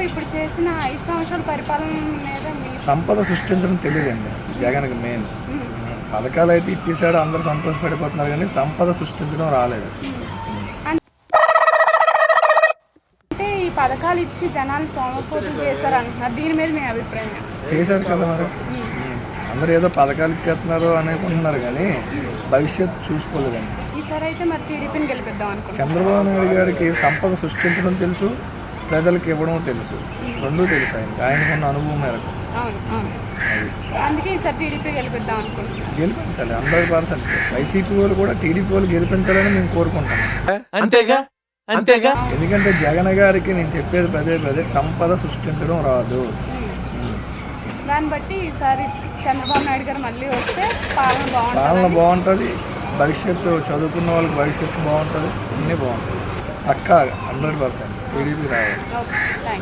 ఇప్పుడు చేసిన 5 సంవత్సరాల పరిపాలన మీద సంపద సృష్టించడం తెలియదండి జగన్కి మెయిన్. పథకాలు అయితే ఇచ్చేసాడు, అందరూ సంతోషపడిపోతున్నారు, కానీ సంపద సృష్టించడం రాలేదు. అంటే ఈ పథకాలు ఇచ్చి జనాలు సోమపోతులు చేశారు అంటున్నారు, దీని మీద మీ అభిప్రాయం? చేశారు కదా మరి. అందరూ ఏదో పథకాలు ఇచ్చేస్తున్నారు అనుకుంటున్నారు, కానీ భవిష్యత్తు చూసుకోలేదండి. ఈసారి అయితే మరి టీడీపీని గెలిపిద్దాం అనుకుంటున్నాను. చంద్రబాబు నాయుడు గారికి సంపద సృష్టించడం తెలుసు, ప్రజలకు ఇవ్వడం తెలుసు, రెండూ తెలుసు ఆయనకున్న అనుభవం మేరకు. అవును అవును, అందుకే ఈసారి టీడీపీ గెలిపిద్దాం అనుకుంటున్నాను. గెలిపించాలి 100%. వైసీపీ వాళ్ళు కూడా టీడీపీ వాళ్ళు గెలిపించాలని మేము కోరుకుంటాము. అంతేగా అంతేగా. ఎందుకంటే జగన్ గారికి నేను చెప్పేది పదే సంపద సృష్టించడం రాదు. దాన్ని బట్టి ఈసారి చంద్రబాబు నాయుడు గారు మళ్ళీ వస్తే పాలన బాగుంటుంది, భవిష్యత్తు చదువుకున్న వాళ్ళకి భవిష్యత్తు బాగుంటుంది, అన్నీ బాగుంటుంది. పక్కా 100% టీడీపీ రావాలి. Okay, thank you.